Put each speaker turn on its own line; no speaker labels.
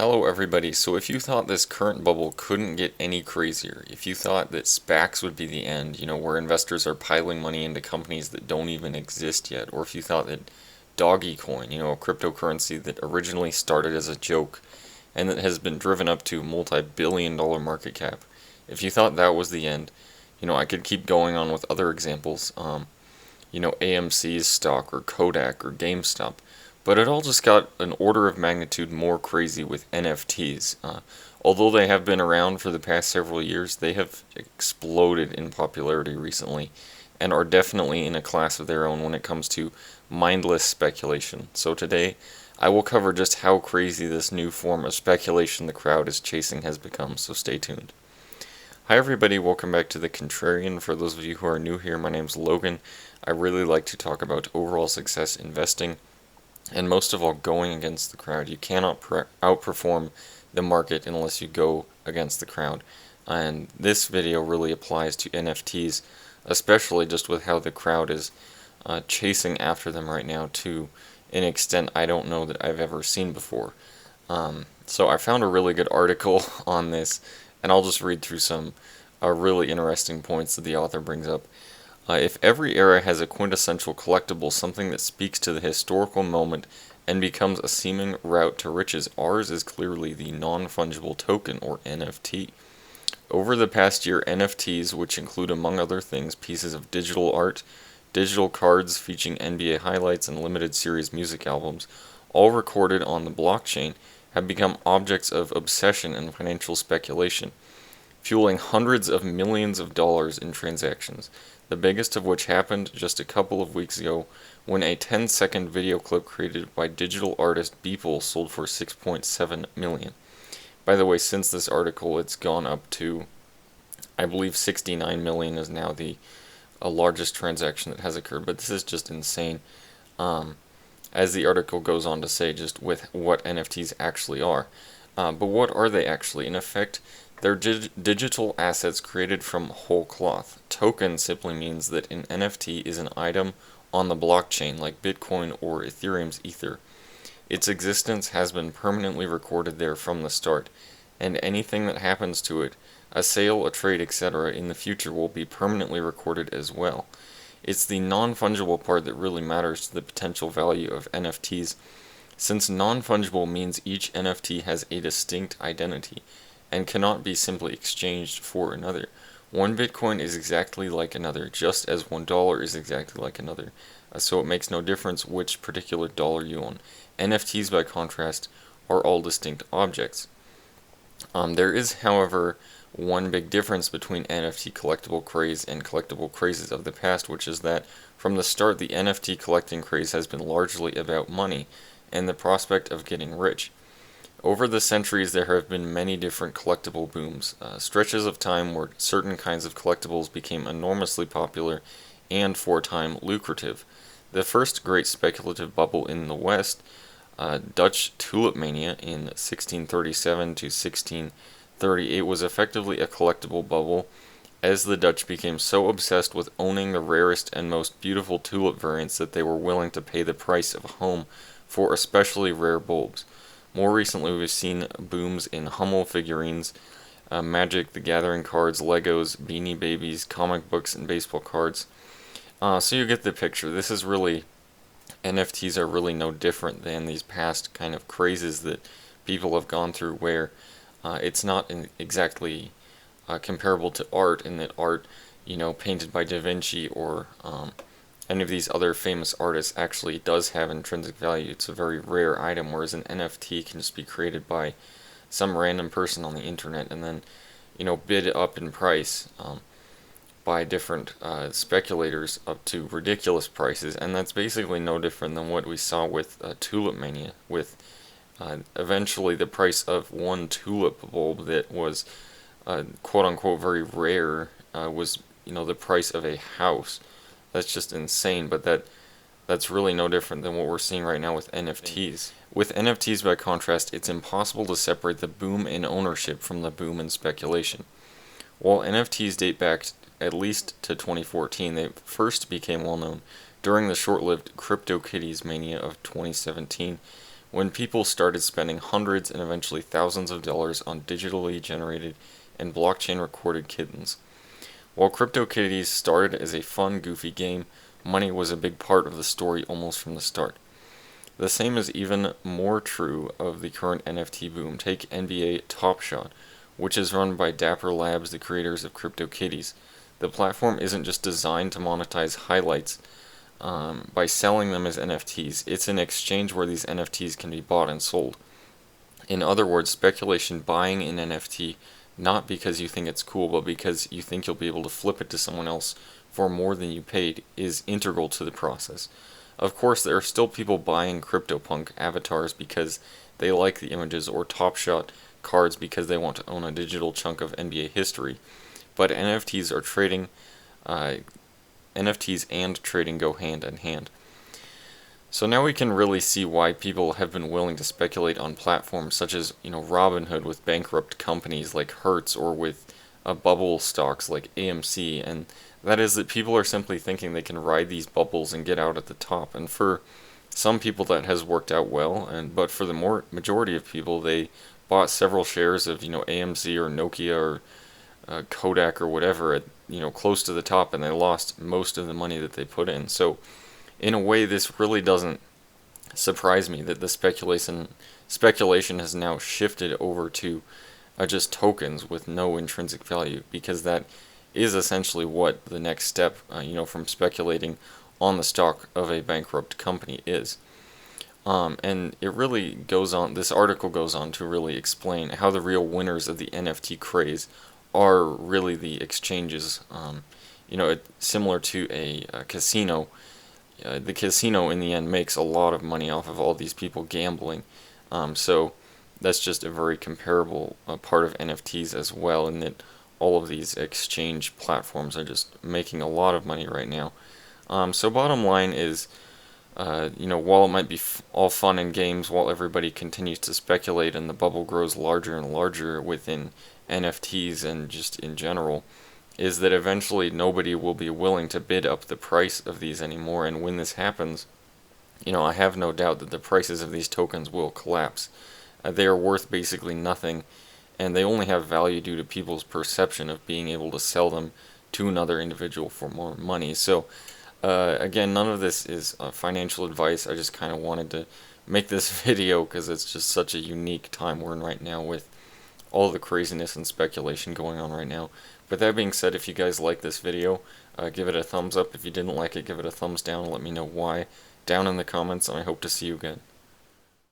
Hello everybody. So if you thought this current bubble couldn't get any crazier, if you thought that SPACs would be the end, where investors are piling money into companies that don't even exist yet, or if you thought that Doggy Coin, a cryptocurrency that originally started as a joke and that has been driven up to multi-billion-dollar market cap, if you thought that was the end, I could keep going on with other examples, AMC's stock or Kodak or GameStop. But it all just got an order of magnitude more crazy with NFTs. Although they have been around for the past several years, they have exploded in popularity recently and are definitely in a class of their own when it comes to mindless speculation. So today, I will cover just how crazy this new form of speculation the crowd is chasing has become, so stay tuned. Hi everybody, welcome back to The Contrarian. For those of you who are new here, my name's Logan. I really like to talk about overall success investing, and most of all, going against the crowd. You cannot outperform the market unless you go against the crowd. And this video really applies to NFTs, especially just with how the crowd is chasing after them right now to an extent I don't know that I've ever seen before. So I found a really good article on this, and I'll just read through some really interesting points that the author brings up. If every era has a quintessential collectible, something that speaks to the historical moment and becomes a seeming route to riches, ours is clearly the non-fungible token, or NFT. Over the past year, NFTs, which include among other things pieces of digital art, digital cards featuring NBA highlights and limited series music albums, all recorded on the blockchain, have become objects of obsession and financial speculation, fueling hundreds of millions of dollars in transactions, the biggest of which happened just a couple of weeks ago when a 10-second video clip created by digital artist Beeple sold for $6.7 million. By the way, since this article, it's gone up to, I believe, $69 million is now the largest transaction that has occurred, but this is just insane. As the article goes on to say, just with what NFTs actually are. But what are they actually? In effect, they're digital assets created from whole cloth. Token simply means that an NFT is an item on the blockchain, like Bitcoin or Ethereum's Ether. Its existence has been permanently recorded there from the start, and anything that happens to it, a sale, a trade, etc., in the future will be permanently recorded as well. It's the non-fungible part that really matters to the potential value of NFTs, since non-fungible means each NFT has a distinct identity and cannot be simply exchanged for another. One Bitcoin is exactly like another, just as $1 is exactly like another. So it makes no difference which particular dollar you own. NFTs, by contrast, are all distinct objects. There is, however, one big difference between NFT collectible craze and collectible crazes of the past, which is that from the start the NFT collecting craze has been largely about money and the prospect of getting rich. Over the centuries, there have been many different collectible booms, stretches of time where certain kinds of collectibles became enormously popular and, for a time, lucrative. The first great speculative bubble in the West, Dutch Tulip Mania in 1637 to 1638, was effectively a collectible bubble, as the Dutch became so obsessed with owning the rarest and most beautiful tulip variants that they were willing to pay the price of a home for especially rare bulbs. More recently, we've seen booms in Hummel figurines, Magic the Gathering cards, Legos, Beanie Babies, comic books, and baseball cards. So you get the picture. This is really, NFTs are really no different than these past kind of crazes that people have gone through, where it's not exactly comparable to art, in that art, painted by Da Vinci or any of these other famous artists actually does have intrinsic value. It's a very rare item, whereas an NFT can just be created by some random person on the internet and then, bid up in price by different speculators up to ridiculous prices. And that's basically no different than what we saw with Tulip Mania, with eventually the price of one tulip bulb that was quote-unquote very rare was, the price of a house. That's just insane, but that's really no different than what we're seeing right now with NFTs. With NFTs, by contrast, it's impossible to separate the boom in ownership from the boom in speculation. While NFTs date back at least to 2014, they first became well known during the short-lived CryptoKitties mania of 2017, when people started spending hundreds and eventually thousands of dollars on digitally generated and blockchain recorded kittens. While CryptoKitties started as a fun, goofy game, money was a big part of the story almost from the start. The same is even more true of the current NFT boom. Take NBA Top Shot, which is run by Dapper Labs, the creators of CryptoKitties. The platform isn't just designed to monetize highlights by selling them as NFTs. It's an exchange where these NFTs can be bought and sold. In other words, speculation buying an NFT not because you think it's cool, but because you think you'll be able to flip it to someone else for more than you paid is integral to the process. Of course, there are still people buying CryptoPunk avatars because they like the images, or Top Shot cards because they want to own a digital chunk of NBA history. But NFTs and trading go hand in hand. So now we can really see why people have been willing to speculate on platforms such as, Robinhood with bankrupt companies like Hertz, or with bubble stocks like AMC, and that is that people are simply thinking they can ride these bubbles and get out at the top. And for some people that has worked out well, but for the majority of people, they bought several shares of AMC or Nokia or Kodak or whatever at close to the top, and they lost most of the money that they put in. So in a way, this really doesn't surprise me that the speculation has now shifted over to just tokens with no intrinsic value, because that is essentially what the next step, from speculating on the stock of a bankrupt company is. And it really goes on, this article goes on to really explain how the real winners of the NFT craze are really the exchanges. Similar to a casino. The casino in the end makes a lot of money off of all these people gambling. So that's just a very comparable part of NFTs as well, in that all of these exchange platforms are just making a lot of money right now. So bottom line is, while it might be all fun and games while everybody continues to speculate and the bubble grows larger and larger within NFTs and just in general, is that eventually nobody will be willing to bid up the price of these anymore. And when this happens, I have no doubt that the prices of these tokens will collapse. They are worth basically nothing, and they only have value due to people's perception of being able to sell them to another individual for more money. So again, none of this is financial advice. I just kind of wanted to make this video because it's just such a unique time we're in right now with all the craziness and speculation going on right now. But that being said, if you guys like this video, give it a thumbs up. If you didn't like it, give it a thumbs down and let me know why down in the comments, and I hope to see you again.